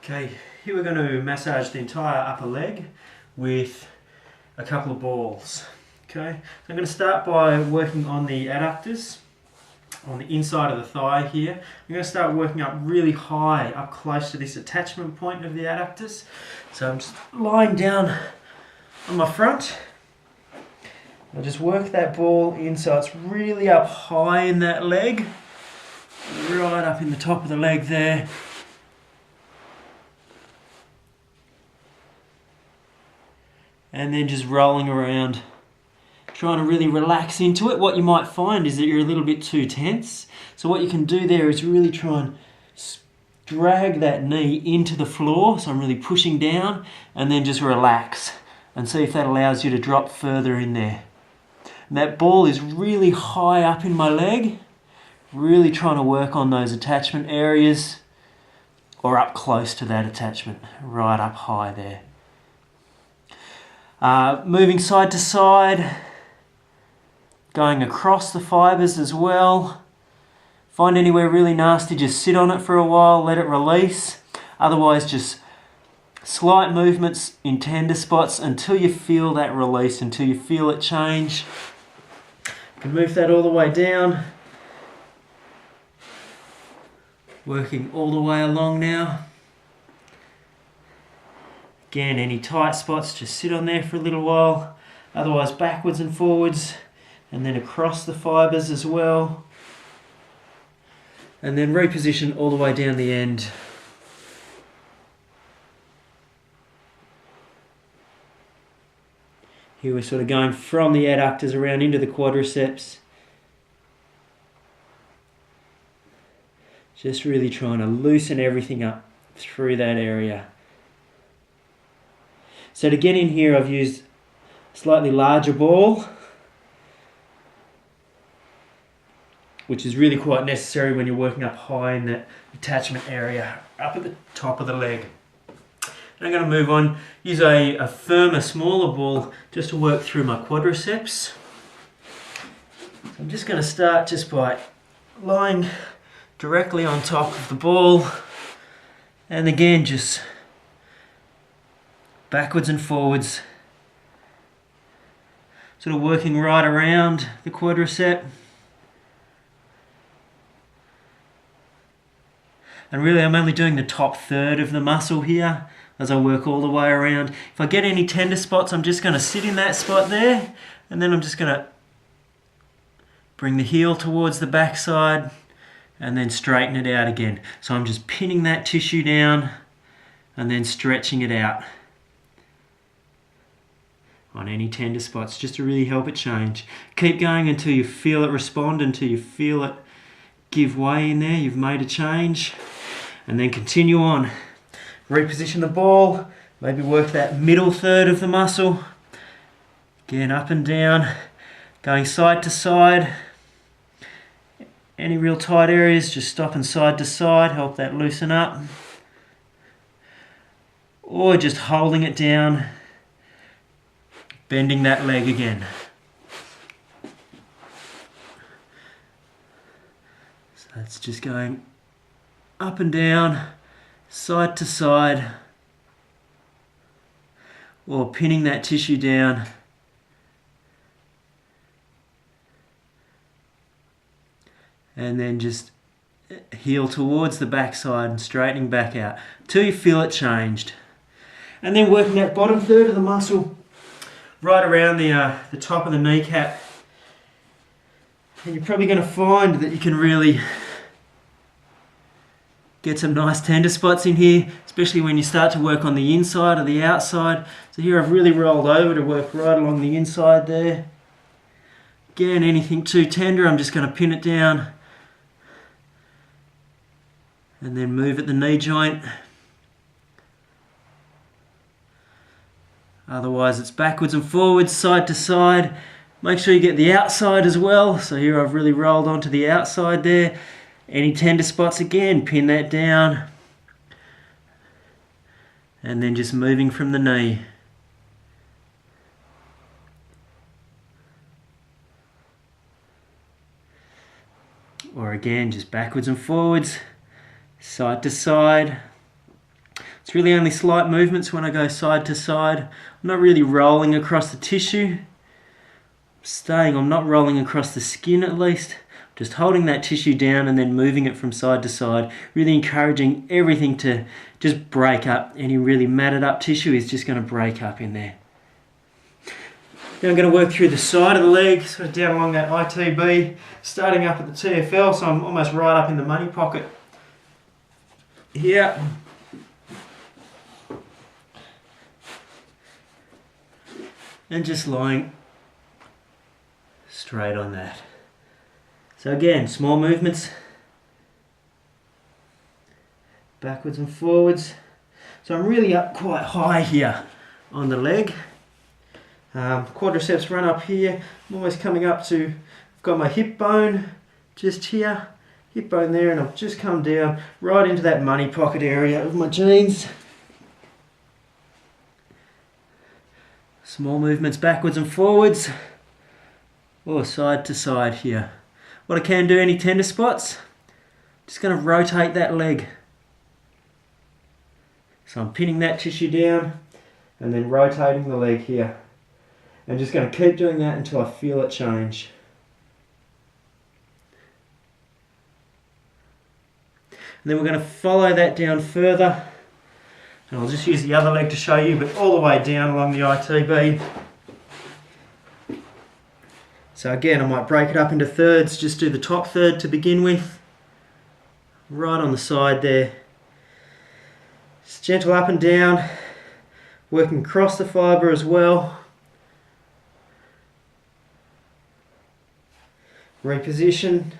Okay, here we're going to massage the entire upper leg with a couple of balls. Okay, so I'm going to start by working on the adductors on the inside of the thigh here. I'm going to start working up really high, up close to this attachment point of the adductors. So I'm just lying down on my front. I'll just work that ball in so it's really up high in that leg, right up in the top of the leg there. And then just rolling around, trying to really relax into it. What you might find is that you're a little bit too tense. So what you can do there is really try and drag that knee into the floor. So I'm really pushing down, and then just relax and see if that allows you to drop further in there. And that ball is really high up in my leg, really trying to work on those attachment areas or up close to that attachment, right up high there. Moving side to side, going across the fibres as well. Find anywhere really nasty, just sit on it for a while, let it release. Otherwise, just slight movements in tender spots until you feel that release, until you feel it change. You can move that all the way down. Working all the way along now. Again, any tight spots, just sit on there for a little while. Otherwise, backwards and forwards, and then across the fibres as well. And then reposition all the way down the end. Here we're sort of going from the adductors around into the quadriceps. Just really trying to loosen everything up through that area. So to get in here, I've used a slightly larger ball, which is really quite necessary when you're working up high in that attachment area, up at the top of the leg. And I'm going to move on, use a firmer, smaller ball just to work through my quadriceps. So I'm just going to start just by lying directly on top of the ball, and again just backwards and forwards, sort of working right around the quadricep. And really I'm only doing the top third of the muscle here as I work all the way around. If I get any tender spots, I'm just going to sit in that spot there, and then I'm just going to bring the heel towards the backside and then straighten it out again. So I'm just pinning that tissue down and then stretching it out on any tender spots, just to really help it change. Keep going until you feel it respond, until you feel it give way in there, you've made a change, and then continue on. Reposition the ball, maybe work that middle third of the muscle. Again, up and down, going side to side. Any real tight areas, just stopping side to side, help that loosen up. Or just holding it down, bending that leg again. So that's just going up and down, side to side, or pinning that tissue down. And then just heel towards the backside and straightening back out till you feel it changed. And then working that bottom third of the muscle right around the top of the kneecap. And you're probably going to find that you can really get some nice tender spots in here, especially when you start to work on the inside or the outside. So here I've really rolled over to work right along the inside there. Again, anything too tender, I'm just going to pin it down and then move at the knee joint. Otherwise it's backwards and forwards, side to side. Make sure you get the outside as well. So here I've really rolled onto the outside there. Any tender spots, again, pin that down. And then just moving from the knee. Or again, just backwards and forwards, side to side. It's really only slight movements when I go side to side. I'm not really rolling across the tissue. I'm not rolling across the skin at least. Just holding that tissue down and then moving it from side to side. Really encouraging everything to just break up. Any really matted up tissue is just going to break up in there. Now I'm going to work through the side of the leg, sort of down along that ITB, starting up at the TFL, so I'm almost right up in the money pocket here. And just lying straight on that. So again, small movements, backwards and forwards. So I'm really up quite high here on the leg. Quadriceps run up here. I'm almost coming up to, I've got my hip bone just here, hip bone there, and I've just come down right into that money pocket area of my jeans. Small movements backwards and forwards, or side to side here. What I can do, any tender spots, just going to rotate that leg. So I'm pinning that tissue down and then rotating the leg here. I'm just going to keep doing that until I feel it change. And then we're going to follow that down further. And I'll just use the other leg to show you, but all the way down along the ITB. So again, I might break it up into thirds, just do the top third to begin with. Right on the side there. Just gentle up and down, working across the fibre as well. Reposition.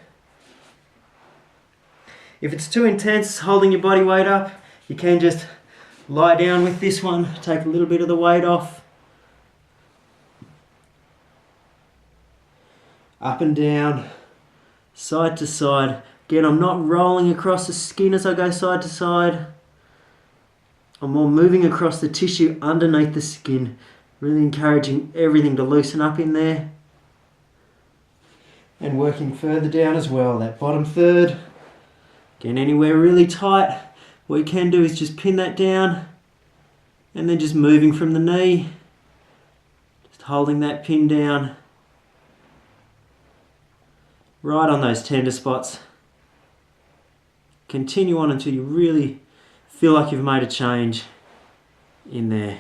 If it's too intense holding your body weight up, you can just lie down with this one, take a little bit of the weight off. Up and down, side to side. Again, I'm not rolling across the skin as I go side to side. I'm more moving across the tissue underneath the skin, really encouraging everything to loosen up in there. And working further down as well, that bottom third. Again, anywhere really tight, what you can do is just pin that down and then just moving from the knee, just holding that pin down right on those tender spots. Continue on until you really feel like you've made a change in there.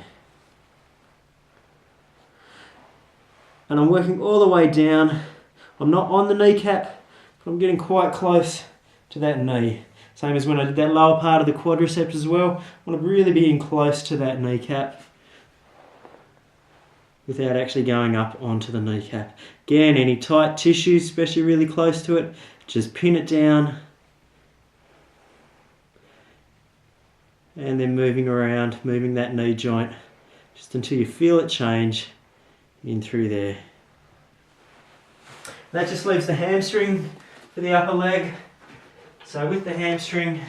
And I'm working all the way down. I'm not on the kneecap, but I'm getting quite close to that knee. Same as when I did that lower part of the quadriceps as well. I want to really be in close to that kneecap without actually going up onto the kneecap. Again, any tight tissue, especially really close to it, just pin it down. And then moving around, moving that knee joint, just until you feel it change in through there. That just leaves the hamstring for the upper leg. So with the hamstring,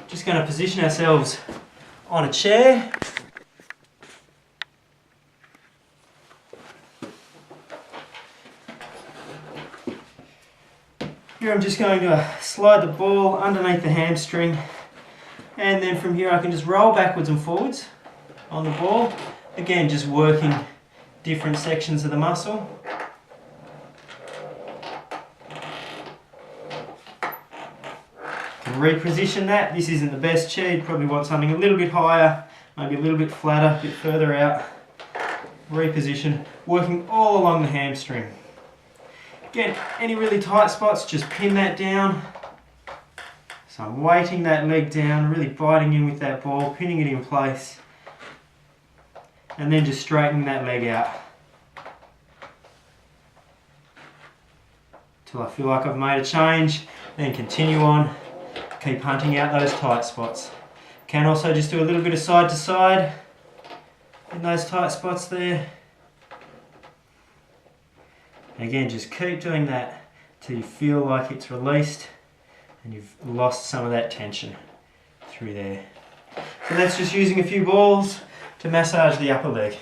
just going to position ourselves on a chair. Here I'm just going to slide the ball underneath the hamstring, and then from here I can just roll backwards and forwards on the ball. Again, just working different sections of the muscle. Reposition that. This isn't the best chair. You probably want something a little bit higher, maybe a little bit flatter, a bit further out. Reposition, working all along the hamstring. Again, any really tight spots, just pin that down. So I'm weighting that leg down, really biting in with that ball, pinning it in place, and then just straightening that leg out till I feel like I've made a change. Then continue on. Keep hunting out those tight spots. Can also just do a little bit of side to side in those tight spots there. Again, just keep doing that till you feel like it's released and you've lost some of that tension through there. So that's just using a few balls to massage the upper leg.